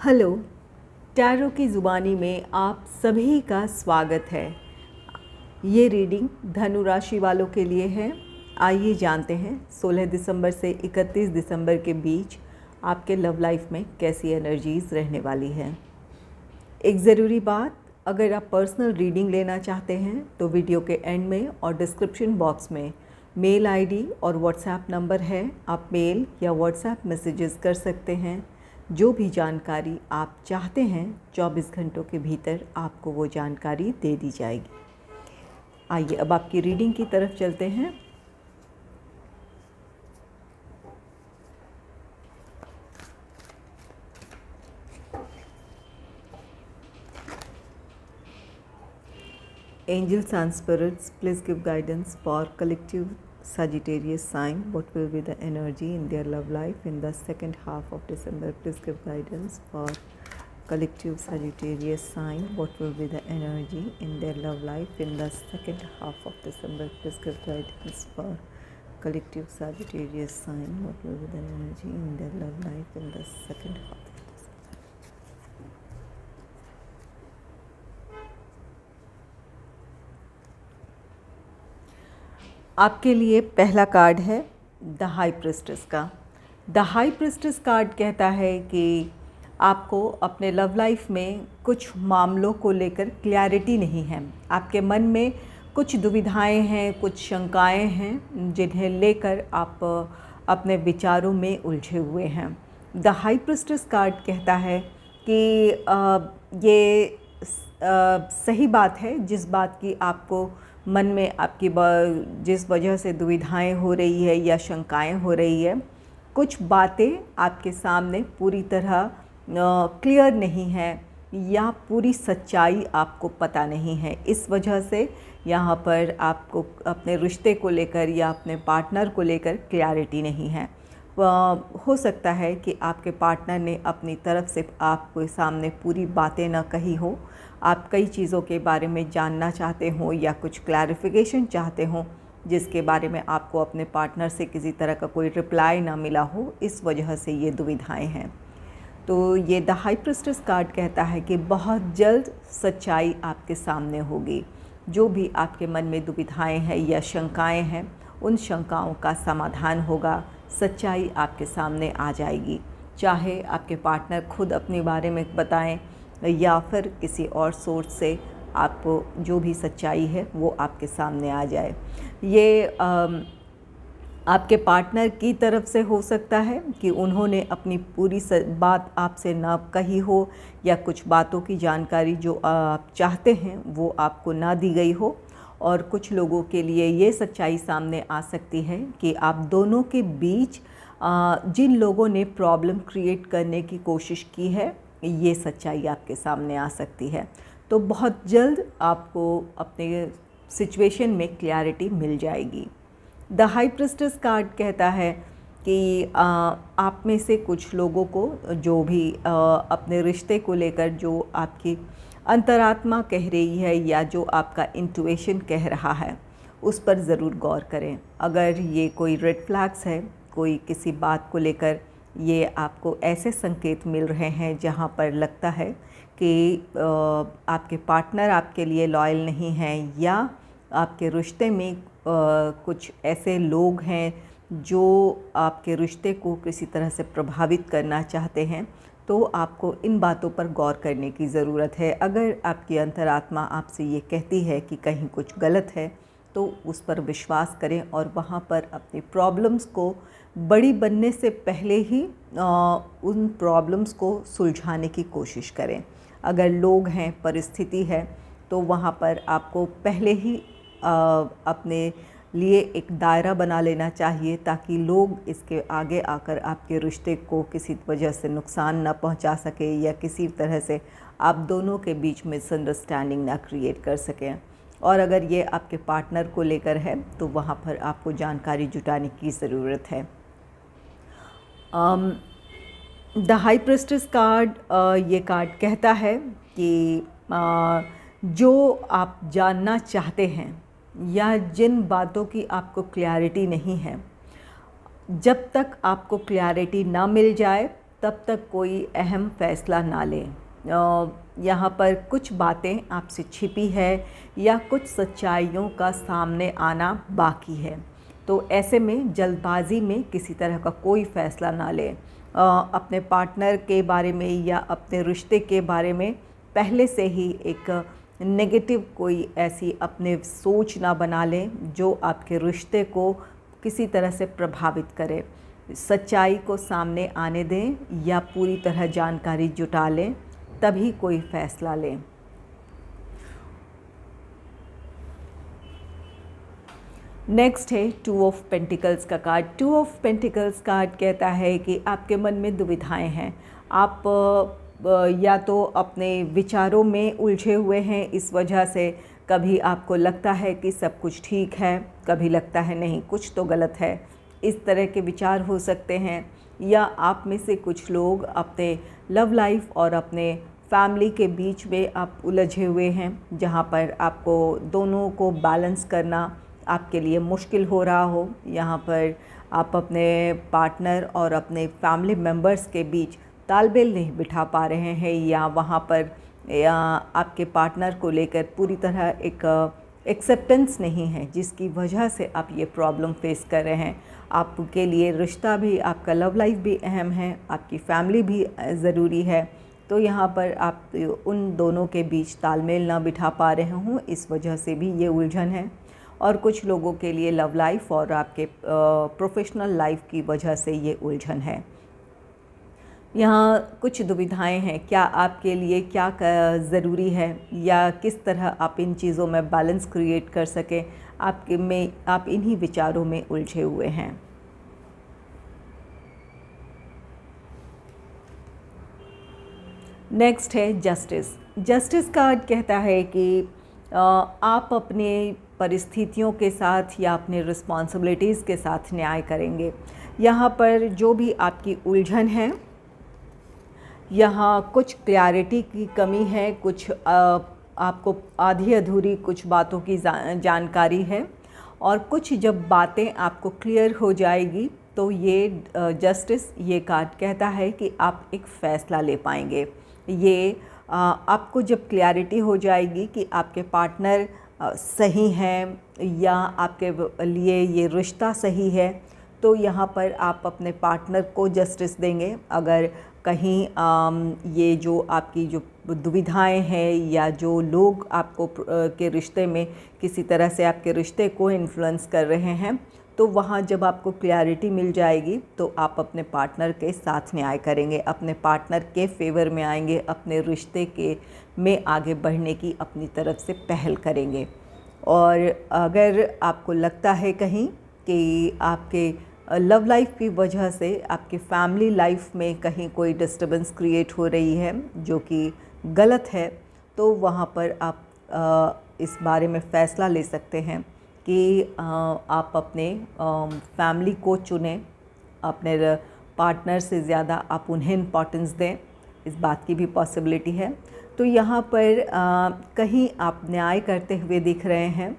Hello, tarot की ज़ुबानी में आप सभी का स्वागत है। ये रीडिंग धनु राशि वालों के लिए है। आइए जानते हैं 16 दिसंबर से 31 दिसंबर के बीच आपके लव लाइफ में कैसी एनर्जीज़ रहने वाली है। एक ज़रूरी बात, अगर आप पर्सनल रीडिंग लेना चाहते हैं तो वीडियो के एंड में और डिस्क्रिप्शन बॉक्स में मेल आईडी और व्हाट्सएप नंबर है। आप मेल या व्हाट्सएप मैसेजेस कर सकते हैं। जो भी जानकारी आप चाहते हैं 24 घंटों के भीतर आपको वो जानकारी दे दी जाएगी। आइए अब आपकी रीडिंग की तरफ चलते हैं। Angels and spirits, please give guidance for collective Sagittarius sign. What will be the energy in their love life in the second half of December? Please give guidance for collective Sagittarius sign. What will be the energy in their love life in the second half of December? Please give guidance for collective Sagittarius sign. What will be the energy in their love life in the second half? आपके लिए पहला card है the high priestess का। The high priestess card कहता है कि आपको अपने लव लाइफ में कुछ मामलों को लेकर क्लैरिटी नहीं है। आपके मन में कुछ दुविधाएं हैं, कुछ शंकाएं हैं जिन्हें लेकर आप अपने विचारों में उलझे हुए हैं। द हाई प्रिस्टेस कार्ड कहता है कि ये सही बात है, जिस बात की आपको मन में आपकी जिस वजह से दुविधाएं हो रही है या शंकाएं हो रही है, कुछ बातें आपके सामने पूरी तरह क्लियर नहीं है या पूरी सच्चाई आपको पता नहीं है। इस वजह से यहाँ पर आपको अपने रिश्ते को लेकर या अपने पार्टनर को लेकर क्लैरिटी नहीं है। हो सकता है कि आपके पार्टनर ने अपनी तरफ से आपके सामने पूरी बातें ना कही हो। आप कई चीज़ों के बारे में जानना चाहते हो या कुछ क्लैरिफिकेशन चाहते हो जिसके बारे में आपको अपने पार्टनर से किसी तरह का कोई रिप्लाई ना मिला हो। इस वजह से ये दुविधाएं हैं। तो ये द हाई प्रिस्टेस कार्ड कहता है कि बहुत जल्द सच्चाई आपके सामने होगी। जो भी आपके मन में दुविधाएं हैं या शंकाएं हैं, उन शंकाओं का समाधान होगा। सच्चाई आपके सामने आ जाएगी, चाहे आपके पार्टनर खुद अपने बारे में बताएं या फिर किसी और सोर्स से आपको जो भी सच्चाई है वो आपके सामने आ जाए। ये आपके पार्टनर की तरफ से हो सकता है कि उन्होंने अपनी पूरी बात आपसे ना कही हो या कुछ बातों की जानकारी जो आप चाहते हैं वो आपको ना दी गई हो। और कुछ लोगों के लिए ये सच्चाई सामने आ सकती है कि आप दोनों के बीच जिन लोगों ने प्रॉब्लम क्रिएट करने की कोशिश की है, ये सच्चाई आपके सामने आ सकती है। तो बहुत जल्द आपको अपने सिचुएशन में क्लैरिटी मिल जाएगी। द हाई प्रिस्टेस कार्ड कहता है कि आप में से कुछ लोगों को जो भी अपने रिश्ते को लेकर जो आपकी अंतरात्मा कह रही है या जो आपका इंट्यूशन कह रहा है, उस पर ज़रूर गौर करें। अगर ये कोई रेड फ्लैग्स है, कोई किसी बात को लेकर ये आपको ऐसे संकेत मिल रहे हैं जहाँ पर लगता है कि आपके पार्टनर आपके लिए लॉयल नहीं हैं या आपके रिश्ते में कुछ ऐसे लोग हैं जो आपके रिश्ते को किसी तरह से प्रभावित करना चाहते हैं, तो आपको इन बातों पर गौर करने की ज़रूरत है। अगर आपकी अंतरात्मा आपसे ये कहती है कि कहीं कुछ गलत है, तो उस पर विश्वास करें और वहाँ पर अपनी प्रॉब्लम्स को बड़ी बनने से पहले ही उन प्रॉब्लम्स को सुलझाने की कोशिश करें। अगर लोग हैं, परिस्थिति है, तो वहाँ पर आपको पहले ही अपने लिए एक दायरा बना लेना चाहिए ताकि लोग इसके आगे आकर आपके रिश्ते को किसी वजह से नुकसान ना पहुंचा सके या किसी तरह से आप दोनों के बीच मिसअंडरस्टैंडिंग ना क्रिएट कर सकें। और अगर ये आपके पार्टनर को लेकर है तो वहाँ पर आपको जानकारी जुटाने की ज़रूरत है। द हाई प्रिस्टेस कार्ड, ये कार्ड कहता है कि जो आप जानना चाहते हैं या जिन बातों की आपको क्लैरिटी नहीं है, जब तक आपको क्लैरिटी ना मिल जाए तब तक कोई अहम फ़ैसला ना लें। यहाँ पर कुछ बातें आपसे छिपी है या कुछ सच्चाइयों का सामने आना बाकी है, तो ऐसे में जल्दबाज़ी में किसी तरह का कोई फ़ैसला ना लें। अपने पार्टनर के बारे में या अपने रिश्ते के बारे में पहले से ही एक नेगेटिव कोई ऐसी अपने सोच ना बना लें जो आपके रिश्ते को किसी तरह से प्रभावित करे। सच्चाई को सामने आने दें या पूरी तरह जानकारी जुटा लें, तभी कोई फ़ैसला लें। नेक्स्ट है टू ऑफ पेंटिकल्स का card. Two of pentacles card कहता है कि आपके मन में दुविधाएं हैं। आप या तो अपने विचारों में उलझे हुए हैं, इस वजह से कभी आपको लगता है कि सब कुछ ठीक है, कभी लगता है नहीं कुछ तो गलत है। इस तरह के विचार हो सकते हैं। या आप में से कुछ लोग अपने लव लाइफ और अपने फैमिली के बीच में आप उलझे हुए हैं, जहाँ पर आपको दोनों को बैलेंस करना आपके लिए मुश्किल हो रहा हो। यहाँ पर आप अपने पार्टनर और अपने फैमिली मेम्बर्स के बीच तालमेल नहीं बिठा पा रहे हैं, या वहाँ पर या आपके पार्टनर को लेकर पूरी तरह एक एक्सेप्टेंस नहीं है, जिसकी वजह से आप ये प्रॉब्लम फेस कर रहे हैं। आपके लिए रिश्ता भी, आपका लव लाइफ भी अहम है, आपकी फैमिली भी ज़रूरी है। तो यहाँ पर आप उन दोनों के बीच तालमेल ना बिठा पा रहे हों, इस वजह से भी ये उलझन है। और कुछ लोगों के लिए लव लाइफ और आपके प्रोफेशनल लाइफ की वजह से ये उलझन है। यहाँ कुछ दुविधाएं हैं, क्या आपके लिए क्या ज़रूरी है या किस तरह आप इन चीज़ों में बैलेंस क्रिएट कर सकें, आप इन्हीं विचारों में उलझे हुए हैं। नेक्स्ट है जस्टिस। जस्टिस कार्ड कहता है कि आप अपने परिस्थितियों के साथ या अपने रिस्पॉन्सिबिलिटीज़ के साथ न्याय करेंगे। यहाँ पर जो भी आपकी उलझन है, यहाँ कुछ क्लैरिटी की कमी है, कुछ आपको आधी अधूरी कुछ बातों की जानकारी है, और कुछ जब बातें आपको क्लियर हो जाएगी तो ये जस्टिस ये कार्ड कहता है कि आप एक फ़ैसला ले पाएंगे। ये आपको जब क्लैरिटी हो जाएगी कि आपके पार्टनर सही हैं या आपके लिए ये रिश्ता सही है, तो यहाँ पर आप अपने पार्टनर को जस्टिस देंगे। अगर कहीं ये जो आपकी जो दुविधाएं हैं या जो लोग आपको के रिश्ते में किसी तरह से आपके रिश्ते को इन्फ्लुएंस कर रहे हैं, तो वहाँ जब आपको क्लैरिटी मिल जाएगी तो आप अपने पार्टनर के साथ न्याय करेंगे, अपने पार्टनर के फेवर में आएंगे, अपने रिश्ते के में आगे बढ़ने की अपनी तरफ से पहल करेंगे। और अगर आपको लगता है कहीं कि आपके लव लाइफ की वजह से आपकी फैमिली लाइफ में कहीं कोई डिस्टर्बेंस क्रिएट हो रही है जो कि गलत है, तो वहाँ पर आप इस बारे में फ़ैसला ले सकते हैं कि आप अपने फैमिली को चुनें, अपने पार्टनर से ज़्यादा आप उन्हें इम्पॉर्टेंस दें। इस बात की भी पॉसिबिलिटी है। तो यहाँ पर कहीं आप न्याय करते हुए दिख रहे हैं,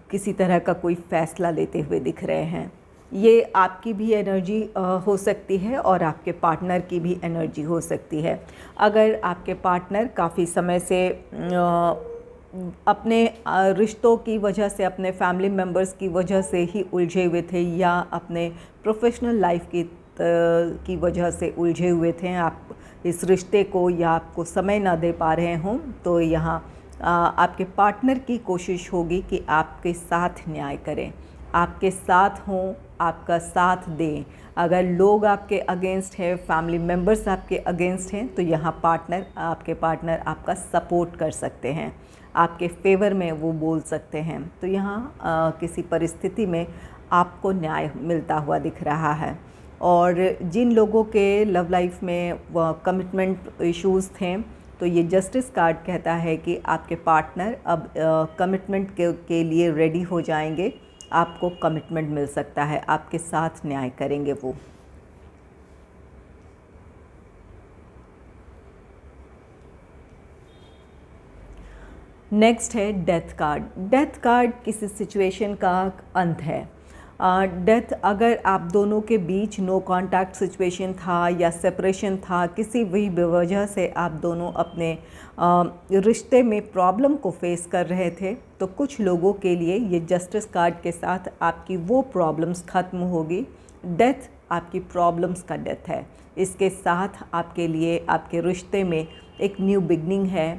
किसी तरह का कोई फ़ैसला लेते हुए दिख रहे हैं। ये आपकी भी एनर्जी हो सकती है और आपके पार्टनर की भी एनर्जी हो सकती है। अगर आपके पार्टनर काफ़ी समय से अपने रिश्तों की वजह से, अपने फैमिली मेम्बर्स की वजह से ही उलझे हुए थे या अपने प्रोफेशनल लाइफ की वजह से उलझे हुए थे, आप इस रिश्ते को या आपको समय ना दे पा रहे हों, तो यहाँ आपके पार्टनर की कोशिश होगी कि आपके साथ न्याय करें, आपके साथ हों, आपका साथ दें। अगर लोग आपके अगेंस्ट हैं, फैमिली मेम्बर्स आपके अगेंस्ट हैं, तो यहाँ आपके पार्टनर आपका सपोर्ट कर सकते हैं, आपके फेवर में वो बोल सकते हैं। तो यहाँ किसी परिस्थिति में आपको न्याय मिलता हुआ दिख रहा है। और जिन लोगों के लव लाइफ में कमिटमेंट इश्यूज़ थे, तो ये जस्टिस कार्ड कहता है कि आपके पार्टनर अब कमिटमेंट के लिए रेडी हो जाएंगे, आपको कमिटमेंट मिल सकता है, आपके साथ न्याय करेंगे वो। नेक्स्ट है डेथ कार्ड। डेथ कार्ड किसी सिचुएशन का अंत है। डेथ, अगर आप दोनों के बीच नो कांटेक्ट सिचुएशन था या सेपरेशन था, किसी भी वजह से आप दोनों अपने रिश्ते में प्रॉब्लम को फेस कर रहे थे, तो कुछ लोगों के लिए ये जस्टिस कार्ड के साथ आपकी वो प्रॉब्लम्स ख़त्म होगी। डेथ आपकी प्रॉब्लम्स का डेथ है। इसके साथ आपके लिए आपके रिश्ते में एक न्यू बिगनिंग है,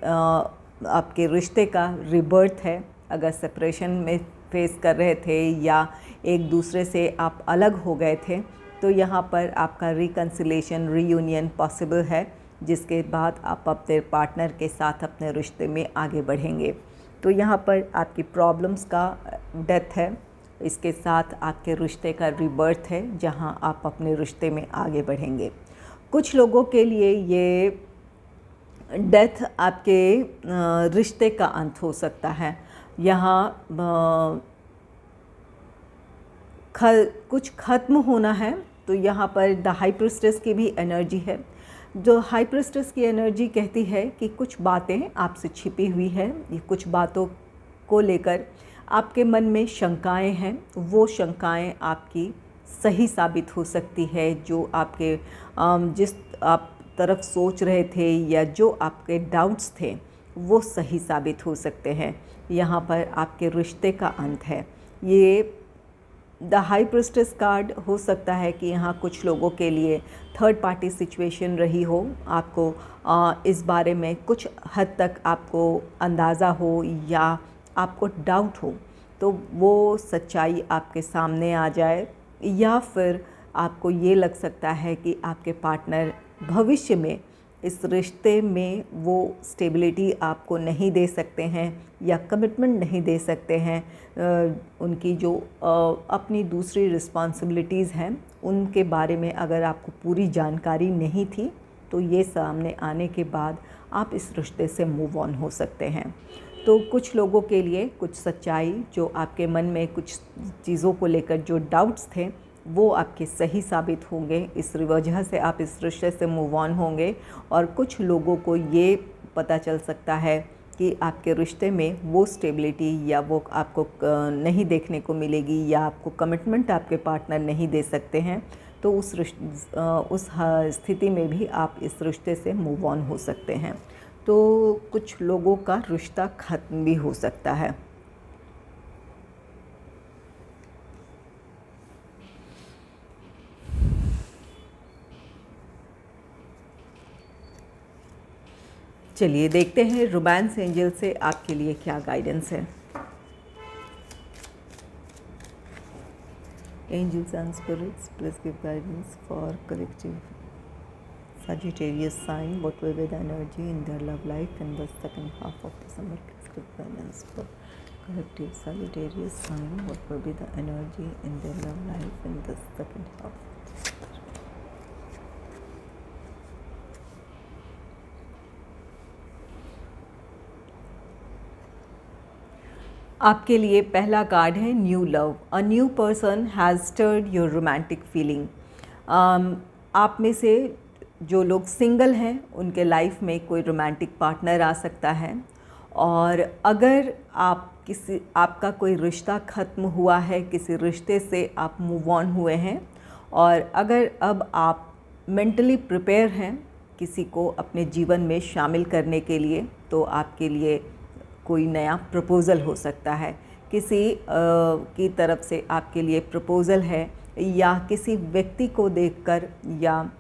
आपके रिश्ते का रिबर्थ है। अगर सेपरेशन में फेस कर रहे थे या एक दूसरे से आप अलग हो गए थे, तो यहाँ पर आपका रिकन्सिलेशन, रीयूनियन पॉसिबल है, जिसके बाद आप अपने पार्टनर के साथ अपने रिश्ते में आगे बढ़ेंगे। तो यहाँ पर आपकी प्रॉब्लम्स का डेथ है, इसके साथ आपके रिश्ते का रिबर्थ है, जहाँ आप अपने रिश्ते में आगे बढ़ेंगे। कुछ लोगों के लिए ये डेथ आपके रिश्ते का अंत हो सकता है। यहाँ कुछ ख़त्म होना है, तो यहाँ पर द हाई प्रीस्टेस की भी एनर्जी है। जो हाई प्रीस्टेस की एनर्जी कहती है कि कुछ बातें आपसे छिपी हुई है, ये कुछ बातों को लेकर आपके मन में शंकाएं हैं, वो शंकाएं आपकी सही साबित हो सकती है। जो आपके जिस आप तरफ सोच रहे थे या जो आपके डाउट्स थे, वो सही साबित हो सकते हैं। यहाँ पर आपके रिश्ते का अंत है। ये द हाई प्रीस्टेस कार्ड हो सकता है कि यहाँ कुछ लोगों के लिए थर्ड पार्टी सिचुएशन रही हो, आपको इस बारे में कुछ हद तक आपको अंदाज़ा हो या आपको डाउट हो, तो वो सच्चाई आपके सामने आ जाए। या फिर आपको ये लग सकता है कि आपके पार्टनर भविष्य में इस रिश्ते में वो स्टेबिलिटी आपको नहीं दे सकते हैं या कमिटमेंट नहीं दे सकते हैं। उनकी जो अपनी दूसरी रिस्पॉन्सिबिलिटीज़ हैं, उनके बारे में अगर आपको पूरी जानकारी नहीं थी, तो ये सामने आने के बाद आप इस रिश्ते से मूव ऑन हो सकते हैं। तो कुछ लोगों के लिए कुछ सच्चाई, जो आपके मन में कुछ चीज़ों को लेकर जो डाउट्स थे, वो आपके सही साबित होंगे। इस वजह से आप इस रिश्ते से मूव ऑन होंगे। और कुछ लोगों को ये पता चल सकता है कि आपके रिश्ते में वो स्टेबिलिटी या वो आपको नहीं देखने को मिलेगी, या आपको कमिटमेंट आपके पार्टनर नहीं दे सकते हैं। तो उस स्थिति में भी आप इस रिश्ते से मूव ऑन हो सकते हैं। तो कुछ लोगों का रिश्ता ख़त्म भी हो सकता है। चलिए देखते हैं रोमांस एंजल से आपके लिए क्या गाइडेंस है। Angels and spirits, please give guidance for collective Sagittarius sign. What will be the energy in their love life in the second half of December? Please give guidance for collective Sagittarius sign. What will be the energy in their love life in the second half? आपके लिए पहला card है new love. A new person has stirred your romantic feeling. आप में से जो लोग single हैं, उनके लाइफ में कोई रोमांटिक पार्टनर आ सकता है। और अगर आपका कोई रिश्ता ख़त्म हुआ है, किसी रिश्ते से आप मूव ऑन हुए हैं, और अगर अब आप मेंटली प्रिपेयर हैं किसी को अपने जीवन में शामिल करने के लिए, तो आपके लिए कोई नया प्रपोज़ल हो सकता है। किसी की तरफ से आपके लिए प्रपोज़ल है, या किसी व्यक्ति को देखकर या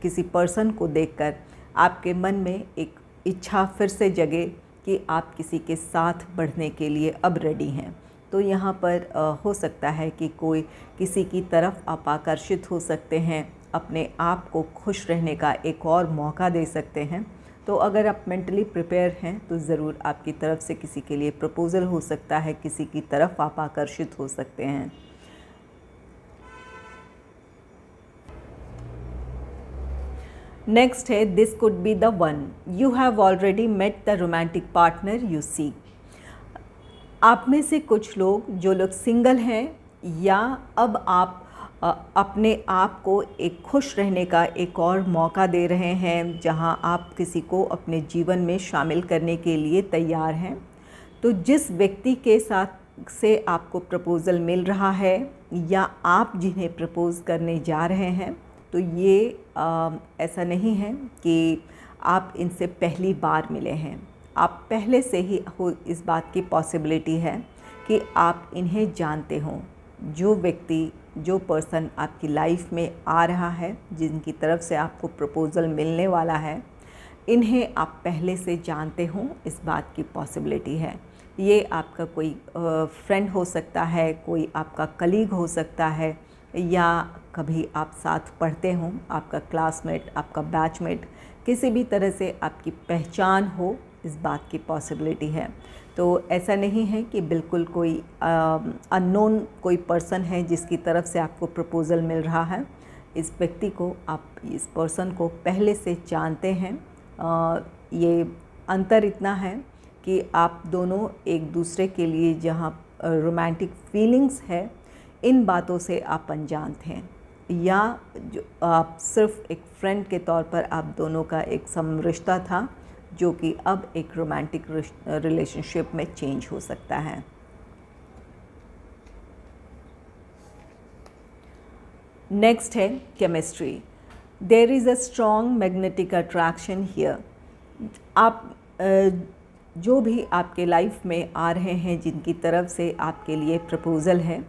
किसी पर्सन को देखकर आपके मन में एक इच्छा फिर से जगे कि आप किसी के साथ बढ़ने के लिए अब रेडी हैं। तो यहाँ पर हो सकता है कि कोई किसी की तरफ आप आकर्षित हो सकते हैं, अपने आप को खुश रहने का एक और मौका दे सकते हैं। तो अगर आप मेंटली प्रिपेयर हैं, तो ज़रूर आपकी तरफ से किसी के लिए प्रपोज़ल हो सकता है, किसी की तरफ आप आकर्षित हो सकते हैं। नेक्स्ट है this could be the one. You have already met the romantic partner you seek. आप में से कुछ लोग, जो लोग सिंगल हैं, या अब आप अपने आप को एक खुश रहने का एक और मौका दे रहे हैं, जहां आप किसी को अपने जीवन में शामिल करने के लिए तैयार हैं। तो जिस व्यक्ति के साथ से आपको प्रपोज़ल मिल रहा है या आप जिन्हें प्रपोज़ करने जा रहे हैं, तो ये ऐसा नहीं है कि आप इनसे पहली बार मिले हैं। आप पहले से ही हो, इस बात की पॉसिबिलिटी है कि आप इन्हें जानते हों। जो व्यक्ति, जो पर्सन आपकी लाइफ में आ रहा है, जिनकी तरफ से आपको प्रपोज़ल मिलने वाला है, इन्हें आप पहले से जानते हों, इस बात की पॉसिबिलिटी है। ये आपका कोई फ्रेंड हो सकता है, कोई आपका कलीग हो सकता है, या कभी आप साथ पढ़ते हों, आपका क्लासमेट, आपका बैचमेट, किसी भी तरह से आपकी पहचान हो, इस बात की पॉसिबिलिटी है। तो ऐसा नहीं है कि बिल्कुल कोई अननोन कोई पर्सन है जिसकी तरफ से आपको प्रपोज़ल मिल रहा है। इस व्यक्ति को, आप इस पर्सन को पहले से जानते हैं। ये अंतर इतना है कि आप दोनों एक दूसरे के लिए जहाँ रोमांटिक फीलिंग्स है, इन बातों से आप अनजान थे, या जो आप सिर्फ एक फ्रेंड के तौर पर आप दोनों का एक रिश्ता था, जो कि अब एक रोमांटिक रिलेशनशिप में चेंज हो सकता है। नेक्स्ट है chemistry. There is a strong magnetic attraction here. आप जो भी आपके लाइफ में आ रहे हैं, जिनकी तरफ से आपके लिए प्रपोज़ल है,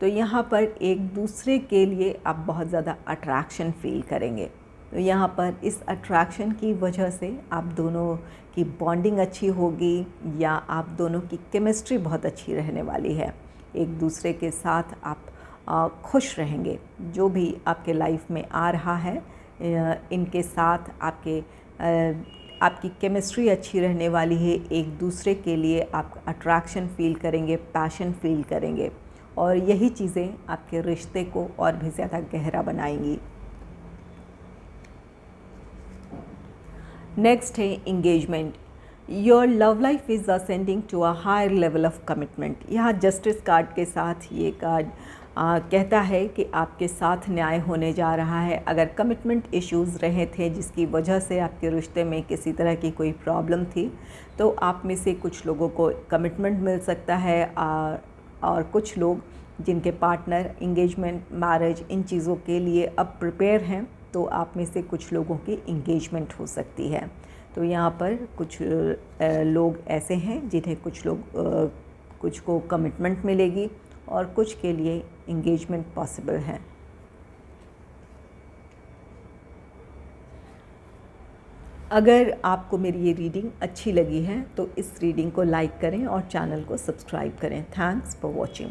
तो यहाँ पर एक दूसरे के लिए आप बहुत ज़्यादा अट्रैक्शन फील करेंगे। तो यहाँ पर इस अट्रैक्शन की वजह से आप दोनों की बॉन्डिंग अच्छी होगी, या आप दोनों की केमिस्ट्री बहुत अच्छी रहने वाली है। एक दूसरे के साथ आप खुश रहेंगे। जो भी आपके लाइफ में आ रहा है, इनके साथ आपकी केमिस्ट्री अच्छी रहने वाली है। एक दूसरे के लिए आप अट्रैक्शन फील करेंगे, पैशन फील करेंगे, और यही चीज़ें आपके रिश्ते को और भी ज़्यादा गहरा बनाएंगी। नेक्स्ट है engagement. Your love life is ascending to a higher level of commitment. यहाँ जस्टिस कार्ड के साथ ये कार्ड कहता है कि आपके साथ न्याय होने जा रहा है। अगर कमिटमेंट इश्यूज़ रहे थे, जिसकी वजह से आपके रिश्ते में किसी तरह की कोई प्रॉब्लम थी, तो आप में से कुछ लोगों को कमिटमेंट मिल सकता है, और कुछ लोग जिनके पार्टनर इंगेजमेंट, मैरिज, इन चीज़ों के लिए अब प्रिपेयर हैं, तो आप में से कुछ लोगों की इंगेजमेंट हो सकती है। तो यहाँ पर कुछ लोग ऐसे हैं जिन्हें कुछ को कमिटमेंट मिलेगी, और कुछ के लिए इंगेजमेंट पॉसिबल है। अगर आपको मेरी ये रीडिंग अच्छी लगी है, तो इस रीडिंग को लाइक करें और चैनल को सब्सक्राइब करें। Thanks for watching.